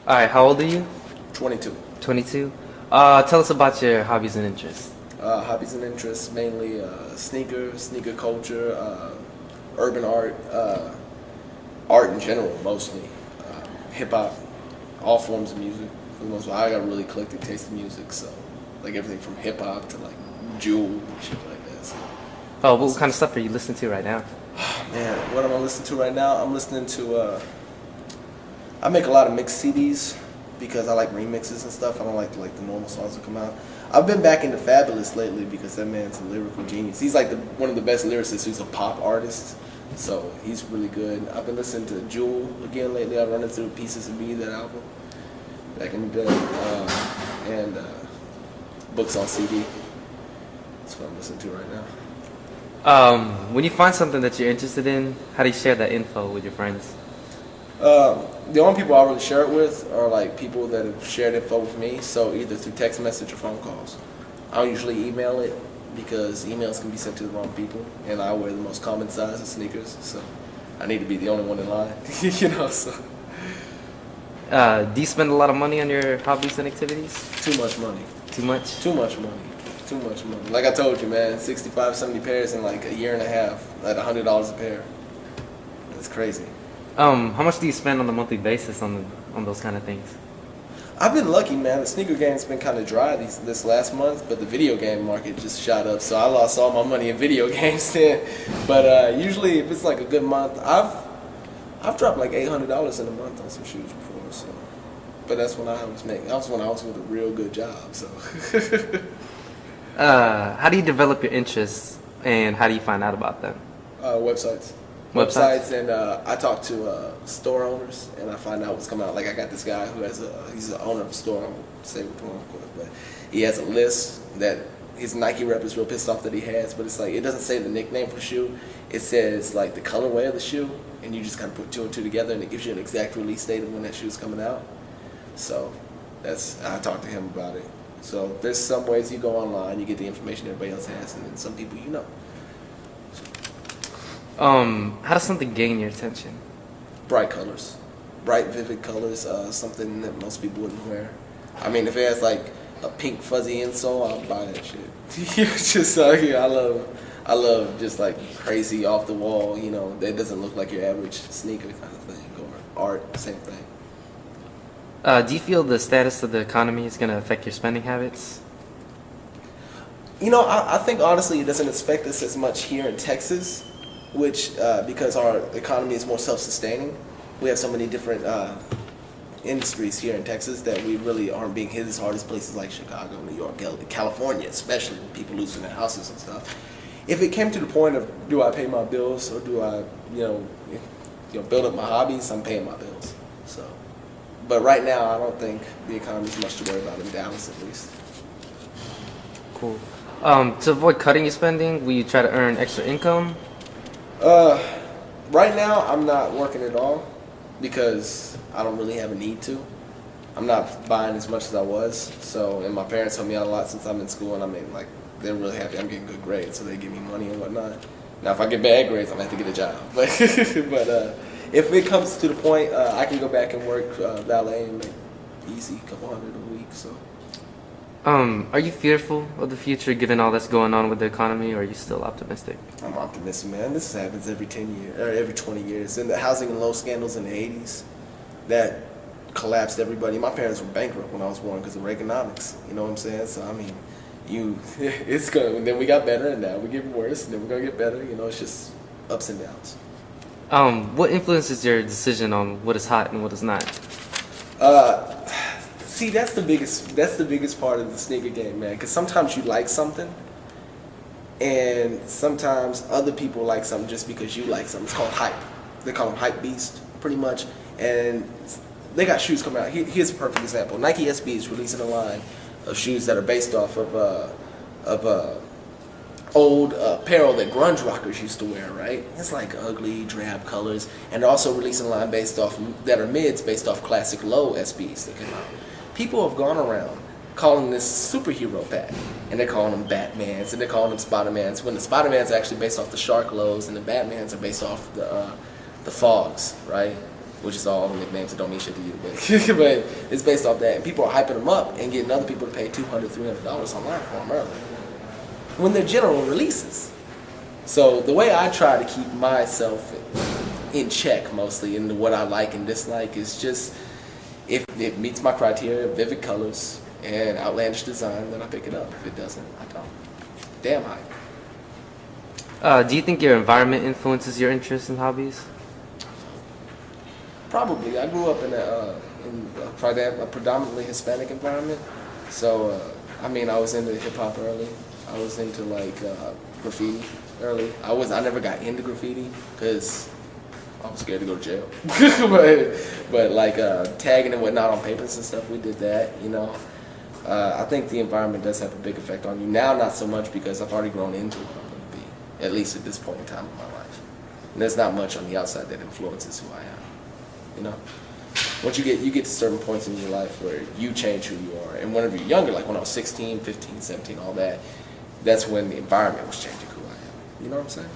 All right, how old are you? 22. 22. Tell us about your hobbies and interests. Hobbies and interests mainly sneaker culture, urban art, art in general mostly, hip hop, all forms of music for the most part. I got a really eclectic taste in music, so like everything from hip hop to like Jewel and shit like that. So, Oh, what kind of stuff are you listening to right now? man, what am I listening to right now? I'm listening to. I make a lot of mixed CDs because I like remixes and stuff. I don't like the normal songs that come out. I've been back into Fabulous lately because that man's a lyrical genius. He's like one of the best lyricists who's a pop artist, so he's really good. I've been listening to Jewel again lately. I'm running through Pieces of Me, that album, back in the day, and Books on CD. That's what I'm listening to right now. When you find something that you're interested in, how do you share that info with your friends? The only people I really share it with are like people that have shared info with me, so either through text message or phone calls. I don't usually email it because emails can be sent to the wrong people, and I wear the most common size of sneakers, so I need to be the only one in line, so. Do you spend a lot of money on your hobbies and activities? Too much money. Too much? Too much money. Too much money. Like I told you, man, 65, 70 pairs in like a year and a half at $100 a pair. That's crazy. How much do you spend on a monthly basis on those kind of things? I've been lucky, man. The sneaker game's been kind of dry this last month, but the video game market just shot up, so I lost all my money in video games then. But usually, if it's like a good month, I've dropped like $800 in a month on some shoes before. So, but that's when I was with a real good job. So. How do you develop your interests, and how do you find out about them? Websites. And I talk to store owners, and I find out what's coming out. Like I got this guy who he's the owner of a store. I won't say which one, of course, but he has a list that his Nike rep is real pissed off that he has. But it's like it doesn't say the nickname for the shoe. It says like the colorway of the shoe, and you just kind of put two and two together, and it gives you an exact release date of when that shoe's coming out. So I talked to him about it. So there's some ways you go online, you get the information everybody else has, and then some people you know. How does something gain your attention? Bright colors, bright vivid colors. Something that most people wouldn't wear. I mean, if it has like a pink fuzzy insole, I'll buy that shit. Just I love just like crazy off the wall. That doesn't look like your average sneaker kind of thing, or art, same thing. Do you feel the status of the economy is going to affect your spending habits? I think honestly it doesn't affect us as much here in Texas, which because our economy is more self-sustaining. We have so many different industries here in Texas that we really aren't being hit as hard as places like Chicago, New York, California, especially when people losing their houses and stuff. If it came to the point of do I pay my bills or do I build up my hobbies, I'm paying my bills. So. But right now, I don't think the economy is much to worry about in Dallas, at least. Cool. To avoid cutting your spending, will you try to earn extra income? Right now, I'm not working at all because I don't really have a need to. I'm not buying as much as I was. And my parents help me out a lot since I'm in school, and I mean, like, they're really happy I'm getting good grades, so they give me money and whatnot. Now, if I get bad grades, I'm gonna have to get a job. But if it comes to the point, I can go back and work valet and make easy a couple hundred a week. So. Are you fearful of the future given all that's going on with the economy, or are you still optimistic? I'm optimistic, man. This happens every 10 years, or every 20 years. And the housing and loan scandals in the 80s, that collapsed everybody. My parents were bankrupt when I was born because of Reaganomics. You know what I'm saying? So, I mean, it's good. And then we got better, and now we're getting worse, and then we're going to get better. It's just ups and downs. What influences your decision on what is hot and what is not? See, that's the biggest part of the sneaker game, man. Because sometimes you like something, and sometimes other people like something just because you like something. It's called hype. They call them hype beast, pretty much. And they got shoes coming out. Here's a perfect example. Nike SB is releasing a line of shoes that are based off of old apparel that grunge rockers used to wear, right? It's like ugly, drab colors, and they're also releasing a line that are mids based off classic low SBs that came out. People have gone around calling this superhero pack, and they're calling them Batmans, and they're calling them Spider-Mans, when the Spider-Mans are actually based off the Shark lows, and the Batmans are based off the Fogs, right? which is all nicknames that don't mean shit to you, but but it's based off that. And people are hyping them up and getting other people to pay $200, $300 online for them early when they're general releases. So the way I try to keep myself in check mostly into what I like and dislike is just if it meets my criteria, vivid colors and outlandish design, then I pick it up. If it doesn't, I don't. Damn hype. Do you think your environment influences your interests and hobbies? Probably. I grew up in a predominantly Hispanic environment, so I mean, I was into hip hop early. I was into like graffiti early. I never got into graffiti because I was scared to go to jail. but like tagging and whatnot on papers and stuff, we did that. You know, I think the environment does have a big effect on you. Now, not so much because I've already grown into what I'm going to be, at least at this point in time in my life. And there's not much on the outside that influences who I am. You know, once you get to certain points in your life where you change who you are, and whenever you're younger, like when I was 16, 15, 17, all that, that's when the environment was changing who I am. You know what I'm saying?